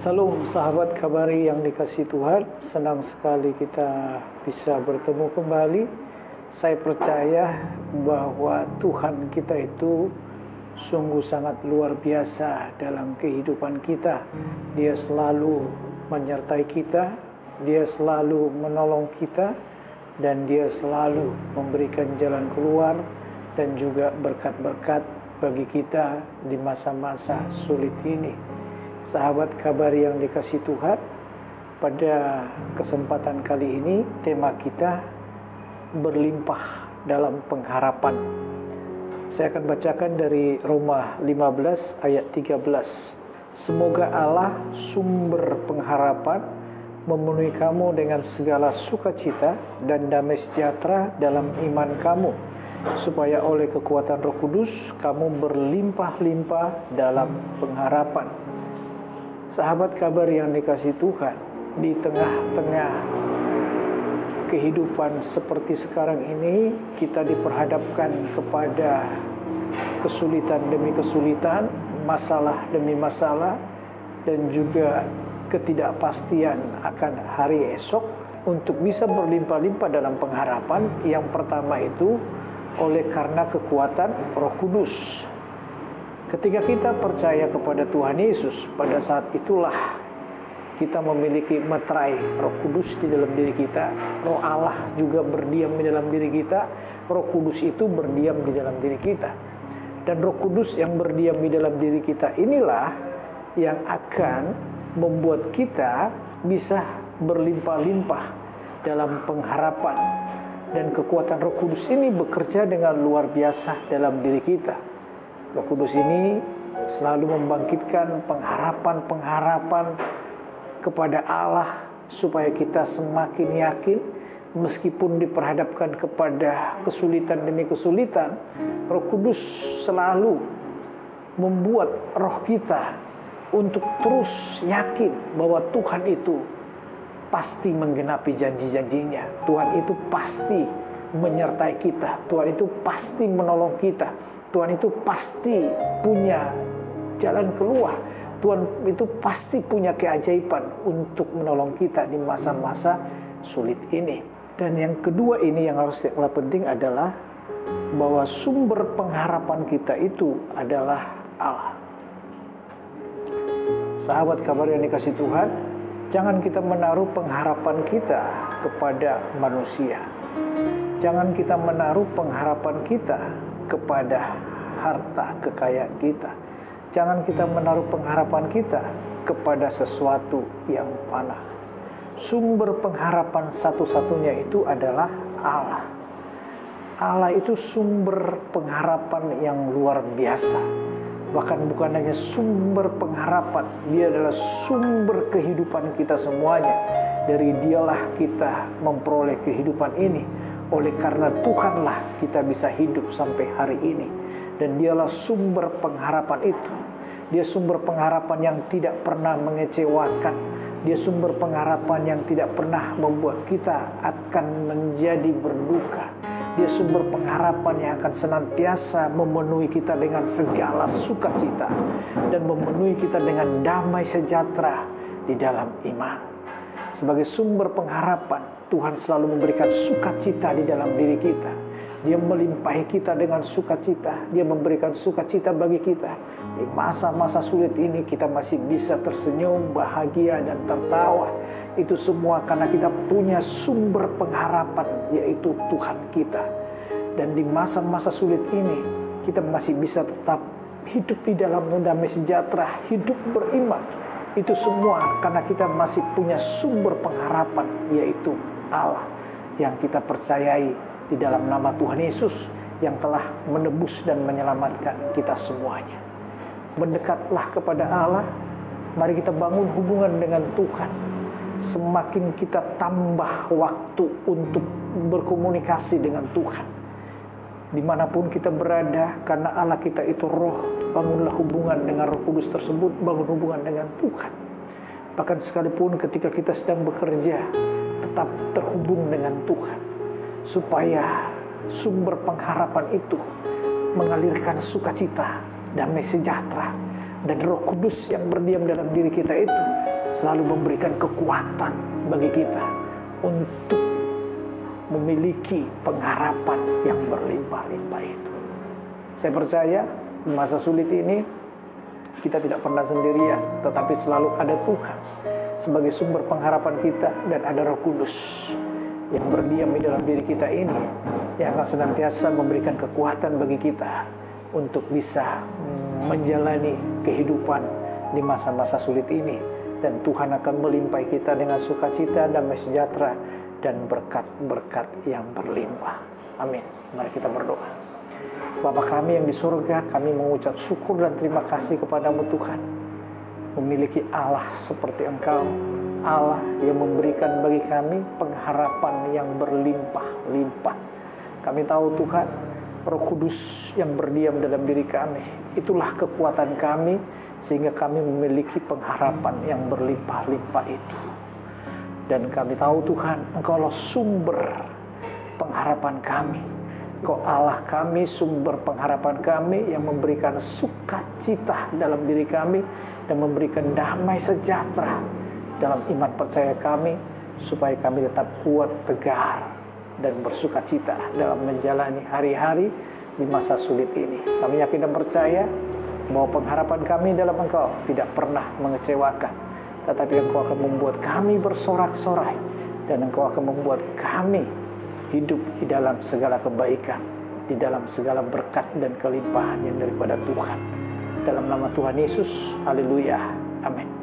Salam sahabat Kabari yang dikasihi Tuhan, senang sekali kita bisa bertemu kembali. Saya percaya bahwa Tuhan kita itu sungguh sangat luar biasa dalam kehidupan kita. Dia selalu menyertai kita, Dia selalu menolong kita, dan Dia selalu memberikan jalan keluar dan juga berkat-berkat bagi kita di masa-masa sulit ini. Sahabat Kabari yang dikasihi Tuhan, pada kesempatan kali ini tema kita berlimpah dalam pengharapan. Saya akan bacakan dari Roma 15 ayat 13. Semoga Allah sumber pengharapan memenuhi kamu dengan segala sukacita dan damai sejahtera dalam iman kamu, supaya oleh kekuatan Roh Kudus kamu berlimpah-limpah dalam pengharapan. Sahabat kabar yang dikasihi Tuhan, di tengah-tengah kehidupan seperti sekarang ini, kita diperhadapkan kepada kesulitan demi kesulitan, masalah demi masalah, dan juga ketidakpastian akan hari esok. Untuk bisa berlimpah-limpah dalam pengharapan, yang pertama itu oleh karena kekuatan Roh Kudus. Ketika kita percaya kepada Tuhan Yesus, pada saat itulah kita memiliki meterai Roh Kudus di dalam diri kita. Roh Allah juga berdiam di dalam diri kita. Roh Kudus itu berdiam di dalam diri kita. Dan Roh Kudus yang berdiam di dalam diri kita inilah yang akan membuat kita bisa berlimpah-limpah dalam pengharapan. Dan kekuatan Roh Kudus ini bekerja dengan luar biasa dalam diri kita. Roh Kudus ini selalu membangkitkan pengharapan-pengharapan kepada Allah, supaya kita semakin yakin meskipun diperhadapkan kepada kesulitan demi kesulitan. Roh Kudus selalu membuat roh kita untuk terus yakin bahwa Tuhan itu pasti menggenapi janji-janjinya. Tuhan itu pasti menyertai kita. Tuhan itu pasti menolong kita. Tuhan itu pasti punya jalan keluar. Tuhan itu pasti punya keajaiban untuk menolong kita di masa-masa sulit ini. Dan yang kedua ini yang harus penting adalah bahwa sumber pengharapan kita itu adalah Allah. Sahabat kabar yang dikasihi Tuhan, jangan kita menaruh pengharapan kita kepada manusia. Jangan kita menaruh pengharapan kita kepada harta kekayaan kita. Jangan kita menaruh pengharapan kita kepada sesuatu yang fana. Sumber pengharapan satu-satunya itu adalah Allah. Allah itu sumber pengharapan yang luar biasa. Bahkan bukan hanya sumber pengharapan, Dia adalah sumber kehidupan kita semuanya. Dari Dialah kita memperoleh kehidupan ini. Oleh karena Tuhanlah kita bisa hidup sampai hari ini. Dan Dialah sumber pengharapan itu. Dia sumber pengharapan yang tidak pernah mengecewakan. Dia sumber pengharapan yang tidak pernah membuat kita akan menjadi berduka. Dia sumber pengharapan yang akan senantiasa memenuhi kita dengan segala sukacita dan memenuhi kita dengan damai sejahtera di dalam iman. Sebagai sumber pengharapan, Tuhan selalu memberikan sukacita di dalam diri kita. Dia melimpahi kita dengan sukacita. Dia memberikan sukacita bagi kita. Di masa-masa sulit ini kita masih bisa tersenyum, bahagia, dan tertawa. Itu semua karena kita punya sumber pengharapan, yaitu Tuhan kita. Dan di masa-masa sulit ini kita masih bisa tetap hidup di dalam damai sejahtera, hidup beriman. Itu semua karena kita masih punya sumber pengharapan, yaitu Allah yang kita percayai di dalam nama Tuhan Yesus yang telah menebus dan menyelamatkan kita semuanya. Mendekatlah kepada Allah. Mari kita bangun hubungan dengan Tuhan. Semakin kita tambah waktu untuk berkomunikasi dengan Tuhan, dimanapun kita berada, karena Allah kita itu roh. Bangunlah hubungan dengan Roh Kudus tersebut. Bangun hubungan dengan Tuhan. Bahkan sekalipun ketika kita sedang bekerja, tetap terhubung dengan Tuhan, supaya sumber pengharapan itu mengalirkan sukacita, damai sejahtera, dan Roh Kudus yang berdiam dalam diri kita itu selalu memberikan kekuatan bagi kita untuk memiliki pengharapan yang berlimpah-limpah itu. Saya percaya di masa sulit ini kita tidak pernah sendirian, tetapi selalu ada Tuhan sebagai sumber pengharapan kita, dan ada Roh Kudus yang berdiam di dalam diri kita ini, yang akan senantiasa memberikan kekuatan bagi kita untuk bisa menjalani kehidupan di masa-masa sulit ini. Dan Tuhan akan melimpahi kita dengan sukacita, damai sejahtera, dan berkat-berkat yang berlimpah. Amin. Mari kita berdoa. Bapa kami yang di surga, kami mengucap syukur dan terima kasih kepadamu Tuhan, memiliki Allah seperti Engkau, Allah yang memberikan bagi kami pengharapan yang berlimpah-limpah. Kami tahu Tuhan, Roh Kudus yang berdiam dalam diri kami, itulah kekuatan kami, sehingga kami memiliki pengharapan yang berlimpah-limpah itu. Dan kami tahu Tuhan, Engkaulah sumber pengharapan kami. Engkau Allah kami, sumber pengharapan kami, yang memberikan sukacita dalam diri kami dan memberikan damai sejahtera dalam iman percaya kami, supaya kami tetap kuat, tegar, dan bersukacita dalam menjalani hari-hari di masa sulit ini. Kami yakin dan percaya bahwa pengharapan kami dalam Engkau tidak pernah mengecewakan, tetapi Engkau akan membuat kami bersorak-sorai, dan Engkau akan membuat kami hidup di dalam segala kebaikan, di dalam segala berkat dan kelimpahan yang daripada Tuhan. Dalam nama Tuhan Yesus, haleluya, amin.